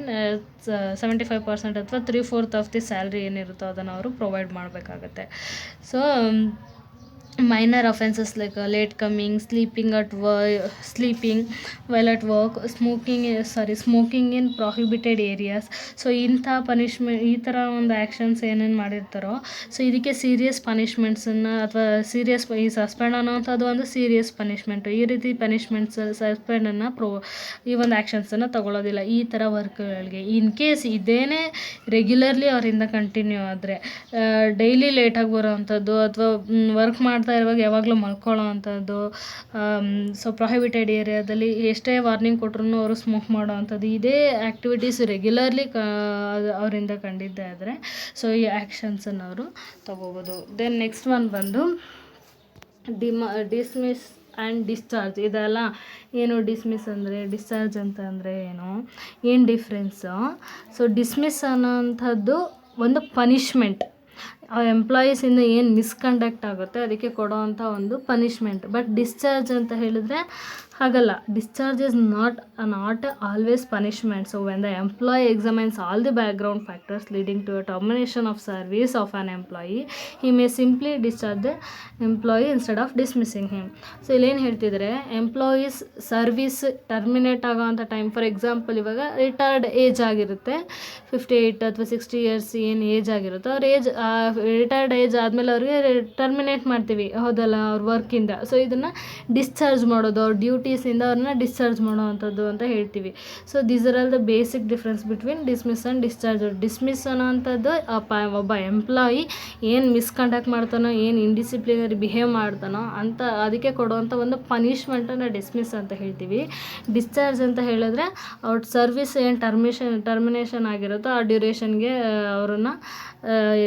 75% ಅಥವಾ 3/4 ಆಫ್ ದಿ ಸ್ಯಾಲ್ರಿ ಏನಿರುತ್ತೋ ಅದನ್ನು ಅವರು ಪ್ರೊವೈಡ್ ಮಾಡಬೇಕಾಗತ್ತೆ. So minor offenses like late coming, sleeping while at work, smoking in prohibited areas. So ಇಂಥ ಪನಿಷ್ಮೆಂಟ್ ಈ ಥರ ಒಂದು ಆ್ಯಕ್ಷನ್ಸ್ ಏನೇನು ಮಾಡಿರ್ತಾರೋ ಸೊ ಇದಕ್ಕೆ ಸೀರಿಯಸ್ ಪನಿಷ್ಮೆಂಟ್ಸನ್ನು ಅಥವಾ ಈ ಸಸ್ಪೆಂಡ್ ಅನ್ನೋವಂಥದ್ದು ಒಂದು ಸೀರಿಯಸ್ ಪನಿಷ್ಮೆಂಟು. ಈ ರೀತಿ ಸಸ್ಪೆಂಡನ್ನು ಈ ಒಂದು ಆ್ಯಕ್ಷನ್ಸನ್ನು ತಗೊಳ್ಳೋದಿಲ್ಲ ಈ ಥರ ವರ್ಕ್ಗಳಿಗೆ. ಇನ್ ಕೇಸ್ ಇದೇನೇ ರೆಗ್ಯುಲರ್ಲಿ ಅವರಿಂದ ಕಂಟಿನ್ಯೂ ಆದರೆ ಡೈಲಿ ಲೇಟಾಗಿ ಬರೋವಂಥದ್ದು ಅಥವಾ ವರ್ಕ್ ಮಾಡ್ತಾ ಇರುವಾಗ ಯಾವಾಗಲೂ ಮಲ್ಕೊಳ್ಳೋ ಅಂಥದ್ದು, ಸೊ ಪ್ರೊಹಿಬಿಟೆಡ್ ಏರಿಯಾದಲ್ಲಿ ಎಷ್ಟೇ ವಾರ್ನಿಂಗ್ ಕೊಟ್ಟರು ಅವರು ಸ್ಮೋಕ್ ಮಾಡೋ ಅಂಥದ್ದು, ಇದೇ ಆ್ಯಕ್ಟಿವಿಟೀಸ್ ರೆಗ್ಯುಲರ್ಲಿ ಅವರಿಂದ ಕಂಡಿದ್ದೆ ಆದರೆ ಸೊ ಈ ಆ್ಯಕ್ಷನ್ಸನ್ನು ಅವರು ತಗೋಬೋದು. ದೆನ್ ನೆಕ್ಸ್ಟ್ ಒನ್ ಬಂದು ಡಿಸ್ಮಿಸ್ ಆ್ಯಂಡ್ ಡಿಸ್ಚಾರ್ಜ್. ಇದೆಲ್ಲ ಏನು ಡಿಸ್ಮಿಸ್ ಅಂದರೆ, ಡಿಸ್ಚಾರ್ಜ್ ಅಂತ ಅಂದರೆ ಏನು ಡಿಫ್ರೆನ್ಸು? ಸೊ ಡಿಸ್ಮಿಸ್ ಅನ್ನೋಂಥದ್ದು ಒಂದು ಪನಿಷ್ಮೆಂಟ್, ಆ ಎಂಪ್ಲಾಯೀಸಿಂದ ಏನು ಮಿಸ್ಕಂಡಕ್ಟ್ ಆಗುತ್ತೆ ಅದಕ್ಕೆ ಕೊಡೋವಂಥ ಒಂದು ಪನಿಷ್ಮೆಂಟ್. ಬಟ್ ಡಿಸ್ಚಾರ್ಜ್ ಅಂತ ಹೇಳಿದರೆ ಹಾಗಲ್ಲ. Discharge is not always punishment. So when the employee examines all the background factors leading to a termination of service of an employee, he may simply discharge the employee instead of dismissing him. So ಇಲ್ಲೇನು ಹೇಳ್ತಿದ್ದಾರೆ, employees service terminate ಆಗೋವಂಥ time, for example ಇವಾಗ retired age ಆಗಿರುತ್ತೆ, 58 ಅಥವಾ 60 years ಏನು age ಆಗಿರುತ್ತೋ ಅವ್ರ age, retired age ಆದಮೇಲೆ ಅವ್ರಿಗೆ ಟರ್ಮಿನೇಟ್ ಮಾಡ್ತೀವಿ, ಹೌದಲ್ಲ, ಅವ್ರ ವರ್ಕಿಂದ. ಸೊ ಇದನ್ನು ಡಿಸ್ಚಾರ್ಜ್ ಮಾಡೋದು, ಅವ್ರ ಡ್ಯೂಟೀಸಿಂದ ಅವ್ರನ್ನ ಡಿಸ್ಚಾರ್ಜ್ ಮಾಡೋವಂಥದ್ದು ಅಂತ ಹೇಳ್ತೀವಿ. So these are all the basic difference between dismiss and discharge. Dismiss ಅನ್ನೋವಂಥದ್ದು ಒಬ್ಬ ಎಂಪ್ಲಾಯಿ ಏನು ಮಿಸ್ಕಂಡಕ್ಟ್ ಮಾಡ್ತಾನೋ, ಏನು ಇಂಡಿಸಿಪ್ಲಿನರಿ ಬಿಹೇವ್ ಮಾಡ್ತಾನೋ ಅಂತ ಅದಕ್ಕೆ ಕೊಡುವಂಥ ಒಂದು ಪನಿಷ್ಮೆಂಟನ್ನು ಡಿಸ್ಮಿಸ್ ಅಂತ ಹೇಳ್ತೀವಿ. ಡಿಸ್ಚಾರ್ಜ್ ಅಂತ ಹೇಳಿದ್ರೆ ಅವ್ರ ಸರ್ವಿಸ್ ಏನು ಟರ್ಮಿನೇಷನ್ ಆಗಿರುತ್ತೋ ಆ ಡ್ಯೂರೇಷನ್ಗೆ ಅವ್ರನ್ನ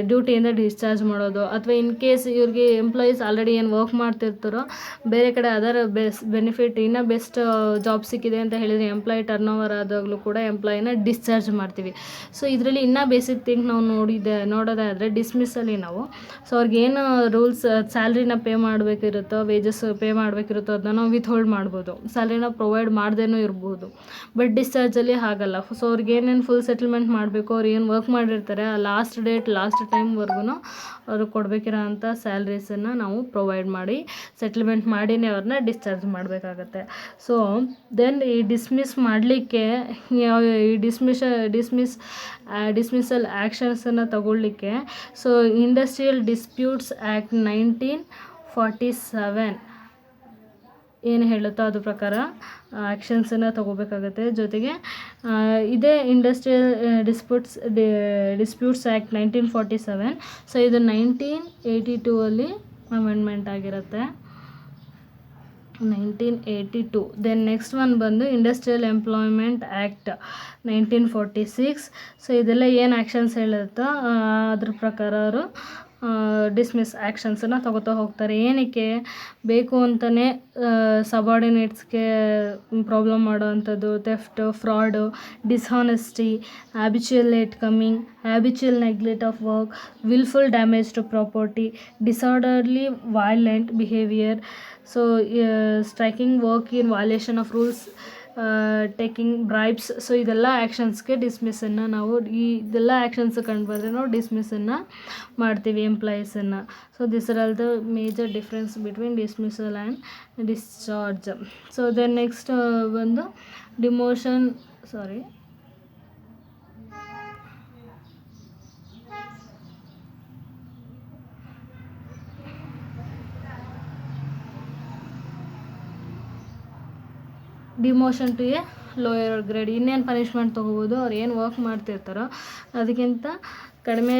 ಡ್ಯೂಟಿಯಿಂದ ಡಿಸ್ಚಾರ್ಜ್ ಮಾಡೋದು. ಅಥವಾ ಇನ್ ಕೇಸ್ ಇವ್ರಿಗೆ ಎಂಪ್ಲಾಯೀಸ್ ಆಲ್ರೆಡಿ ಏನು ವರ್ಕ್ ಮಾಡ್ತಿರ್ತಾರೋ ಬೇರೆ ಕಡೆ ಅದರ್ ಬೆನಿಫಿಟ್ ಇನ್ನೂ ಬೆಸ್ಟ್ ಜಾಬ್ ಸಿಕ್ಕಿದೆ ಅಂತ ಹೇಳಿದರೆ ಎಂಪ್ಲಾಯಿ ಟರ್ನ್ ಓವರ್ ಆದಾಗಲೂ ಕೂಡ ಎಂಪ್ಲಾಯಿನ ಡಿಸ್ಚಾರ್ಜ್ ಮಾಡ್ತೀವಿ. ಸೊ ಇದರಲ್ಲಿ ಇನ್ನೂ ಬೇಸಿಕ್ ಥಿಂಗ್ ನಾವು ನೋಡೋದಾದರೆ ಡಿಸ್ಮಿಸ್ಸಲ್ಲಿ ನಾವು ಅವ್ರಿಗೇನು ರೂಲ್ಸ್, ಸ್ಯಾಲ್ರಿನ ಪೇ ಮಾಡಬೇಕಿರುತ್ತೋ, ವೇಜಸ್ ಪೇ ಮಾಡಬೇಕಿರುತ್ತೋ ಅದನ್ನ ನಾವು ವಿತ್ಹೋಲ್ಡ್ ಮಾಡ್ಬೋದು, ಸ್ಯಾಲ್ರಿನ ಪ್ರೊವೈಡ್ ಮಾಡ್ದೇನೂ ಇರ್ಬೋದು. ಬಟ್ ಡಿಸ್ಚಾರ್ಜಲ್ಲಿ ಹಾಗಲ್ಲ. ಸೊ ಅವ್ರಿಗೆ ಏನೇನು ಫುಲ್ ಸೆಟಲ್ಮೆಂಟ್ ಮಾಡಬೇಕು, ಅವ್ರು ಏನು ವರ್ಕ್ ಮಾಡಿರ್ತಾರೆ ಆ ಲಾಸ್ಟ್ ಟೈಮ್ವರೆಗೂ ಅವ್ರಿಗೆ ಕೊಡಬೇಕಿರೋ ಅಂಥ ಸ್ಯಾಲ್ರೀಸನ್ನು ನಾವು ಪ್ರೊವೈಡ್ ಮಾಡಿ ಸೆಟಲ್ಮೆಂಟ್ ಮಾಡಿನೇ ಅವ್ರನ್ನ ಡಿಸ್ಚಾರ್ಜ್ ಮಾಡಬೇಕಾಗತ್ತೆ. ಸೊ ದೆನ್ ಈ ಡಿಸ್ಮಿಸ್ ಮಾಡಲಿಕ್ಕೆ, ಈ ಡಿಸ್ಮಿಸಲ್ ಆ್ಯಕ್ಷನ್ಸನ್ನು ತಗೊಳ್ಳಿಕ್ಕೆ, ಸೊ ಇಂಡಸ್ಟ್ರಿಯಲ್ ಡಿಸ್ಪ್ಯೂಟ್ಸ್ ಆ್ಯಕ್ಟ್ 1947 ಏನು ಹೇಳುತ್ತೋ ಅದ್ರ ಪ್ರಕಾರ ಆ್ಯಕ್ಷನ್ಸನ್ನು ತಗೋಬೇಕಾಗತ್ತೆ. ಜೊತೆಗೆ ಇದೇ ಇಂಡಸ್ಟ್ರಿಯಲ್ ಡಿಸ್ಪ್ಯೂಟ್ಸ್ ಆ್ಯಕ್ಟ್ 1947, ಸೊ ಇದು 1982 ಅಮೆಂಡ್ಮೆಂಟ್ ಆಗಿರುತ್ತೆ, 1982. ದೆನ್ ನೆಕ್ಸ್ಟ್ ಒನ್ ಬಂದು ಇಂಡಸ್ಟ್ರಿಯಲ್ ಎಂಪ್ಲಾಯ್ಮೆಂಟ್ ಆ್ಯಕ್ಟ್ 1946. ಸೊ ಇದೆಲ್ಲ ಏನು ಆ್ಯಕ್ಷನ್ಸ್ ಹೇಳುತ್ತೋ ಅದ್ರ ಪ್ರಕಾರ ಅವರು ಡಿಸ್ಮಿಸ್ ಆ್ಯಕ್ಷನ್ಸನ್ನು ತಗೋತಾ ಹೋಗ್ತಾರೆ. ಏನಕ್ಕೆ ಬೇಕು ಅಂತಲೇ ಸಬಾರ್ಡಿನೇಟ್ಸ್ಗೆ ಪ್ರಾಬ್ಲಮ್ ಮಾಡೋವಂಥದ್ದು, theft, fraud, dishonesty, habitual late coming, habitual neglect of work, wilful damage to property, disorderly violent behaviour, so striking work in violation of rules, taking bribes. So ಇದೆಲ್ಲ ಆ್ಯಕ್ಷನ್ಸ್ಗೆ ಡಿಸ್ಮಿಸ್ಸನ್ನು ನಾವು, ಇದೆಲ್ಲ ಆ್ಯಕ್ಷನ್ಸ್ ಕಂಡು ಬಂದರೆ ನಾವು ಡಿಸ್ಮಿಸ್ಸನ್ನು ಮಾಡ್ತೀವಿ ಎಂಪ್ಲಾಯೀಸನ್ನು. So this are all the major difference between dismissal and discharge. So then next ಬಂದು demotion to a lower grade. ಇನ್ನೇನು ಪನಿಷ್ಮೆಂಟ್ ತೊಗೋಬೋದು, ಅವ್ರು ಏನು ವರ್ಕ್ ಮಾಡ್ತಿರ್ತಾರೋ ಅದಕ್ಕಿಂತ ಕಡಿಮೆ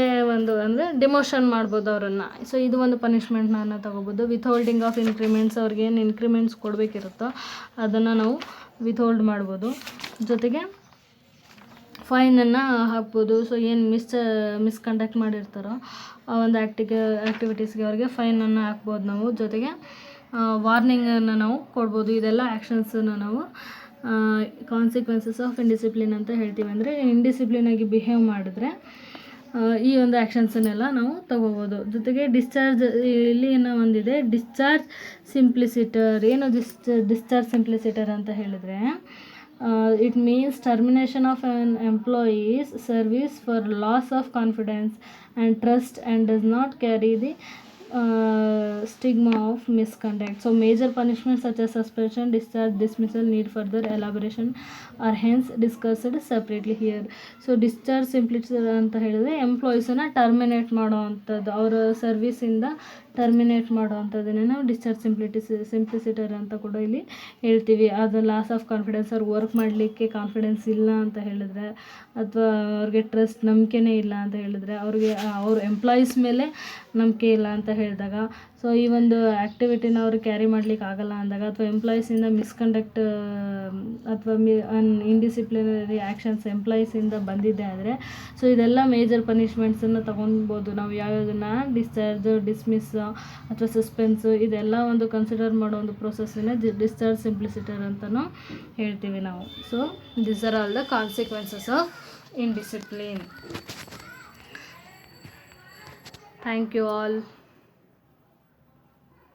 ಅಂದರೆ ಡಿಮೋಷನ್ ಮಾಡ್ಬೋದು ಅವರನ್ನು. ಸೊ ಇದು ಒಂದು ಪನಿಷ್ಮೆಂಟ್ನ ತೊಗೋಬೋದು. ವಿತ್ಹೋಲ್ಡಿಂಗ್ ಆಫ್ ಇನ್ಕ್ರಿಮೆಂಟ್ಸ್, ಅವ್ರಿಗೇನು ಇನ್ಕ್ರಿಮೆಂಟ್ಸ್ ಕೊಡಬೇಕಿರುತ್ತೋ ಅದನ್ನು ನಾವು ವಿತ್ಹೋಲ್ಡ್ ಮಾಡ್ಬೋದು. ಜೊತೆಗೆ ಫೈನನ್ನು ಹಾಕ್ಬೋದು. ಸೊ ಏನು ಮಿಸ್ಕಂಡಕ್ಟ್ ಮಾಡಿರ್ತಾರೋ ಆ ಒಂದು ಆ್ಯಕ್ಟಿವಿಟೀಸ್ಗೆ ಅವ್ರಿಗೆ ಫೈನನ್ನು ಹಾಕ್ಬೋದು ನಾವು. ಜೊತೆಗೆ ವಾರ್ನಿಂಗನ್ನು ನಾವು ಕೊಡ್ಬೋದು. ಇದೆಲ್ಲ ಆ್ಯಕ್ಷನ್ಸನ್ನು ನಾವು ಕಾನ್ಸಿಕ್ವೆನ್ಸಸ್ ಆಫ್ ಇಂಡಿಸಿಪ್ಲಿನ್ ಅಂತ ಹೇಳ್ತೀವಿ. ಅಂದರೆ ಇಂಡಿಸಿಪ್ಲಿನಾಗಿ ಬಿಹೇವ್ ಮಾಡಿದ್ರೆ ಈ ಒಂದು ಆ್ಯಕ್ಷನ್ಸನ್ನೆಲ್ಲ ನಾವು ತಗೋಬೋದು. ಜೊತೆಗೆ ಡಿಸ್ಚಾರ್ಜ್, ಇಲ್ಲಿ ಏನೋ ಒಂದಿದೆ ಡಿಸ್ಚಾರ್ಜ್ ಸಿಂಪ್ಲಿಸಿಟರ್. ಏನು ಡಿಸ್ಚಾರ್ಜ್ ಸಿಂಪ್ಲಿಸಿಟರ್ ಅಂತ ಹೇಳಿದರೆ, it means termination of an employee's service for loss of confidence and trust and does not carry the stigma of misconduct. So major punishments such as suspension, discharge, dismissal need further elaboration are hence discussed separately here. So discharge simpliciter ಅಂತ ಹೇಳಿದ್ರೆ ಎಂಪ್ಲಾಯೀಸನ್ನು terminate ಮಾಡೋವಂಥದ್ದು, ಅವರ ಸರ್ವಿಸಿಂದ terminate ಮಾಡೋವಂಥದ್ದನ್ನೇ ನಾವು discharge ಸಿಂಪ್ಲಿಸಿಟರ್ ಅಂತ ಕೂಡ ಇಲ್ಲಿ ಹೇಳ್ತೀವಿ. ಅದು loss of confidence, ಅವ್ರು ವರ್ಕ್ ಮಾಡಲಿಕ್ಕೆ ಕಾನ್ಫಿಡೆನ್ಸ್ ಇಲ್ಲ ಅಂತ ಹೇಳಿದ್ರೆ, ಅಥವಾ ಅವ್ರಿಗೆ ಟ್ರಸ್ಟ್, ನಂಬಿಕೆನೇ ಇಲ್ಲ ಅಂತ ಹೇಳಿದ್ರೆ, ಅವ್ರ ಎಂಪ್ಲಾಯೀಸ್ ಮೇಲೆ ನಂಬಿಕೆ ಇಲ್ಲ ಅಂತ ಹೇಳಿದಾಗ, ಸೊ ಈ ಒಂದು ಆ್ಯಕ್ಟಿವಿಟಿನ ಅವರು ಕ್ಯಾರಿ ಮಾಡಲಿಕ್ಕೆ ಆಗಲ್ಲ ಅಂದಾಗ, ಅಥವಾ ಎಂಪ್ಲಾಯೀಸಿಂದ ಮಿಸ್ಕಂಡಕ್ಟ್ ಅಥವಾ ಇಂಡಿಸಿಪ್ಲಿನರಿ ಆ್ಯಕ್ಷನ್ಸ್ ಎಂಪ್ಲಾಯೀಸಿಂದ ಬಂದಿದೆ ಆದರೆ, ಸೊ ಇದೆಲ್ಲ ಮೇಜರ್ ಪನಿಷ್ಮೆಂಟ್ಸನ್ನು ತೊಗೊಬೋದು ನಾವು. ಯಾವುದನ್ನು ಡಿಸ್ಚಾರ್ಜ್, ಡಿಸ್ಮಿಸ್ ಅಥವಾ ಸಸ್ಪೆನ್ಸು, ಇದೆಲ್ಲ ಒಂದು ಕನ್ಸಿಡರ್ ಮಾಡೋ ಒಂದು ಪ್ರೊಸೆಸ್ಸನ್ನು ಡಿಸ್ಚಾರ್ಜ್ ಸಿಂಪ್ಲಿಸಿಟರ್ ಅಂತಲೂ ಹೇಳ್ತೀವಿ ನಾವು. So this are all the consequences of indiscipline. Thank you all.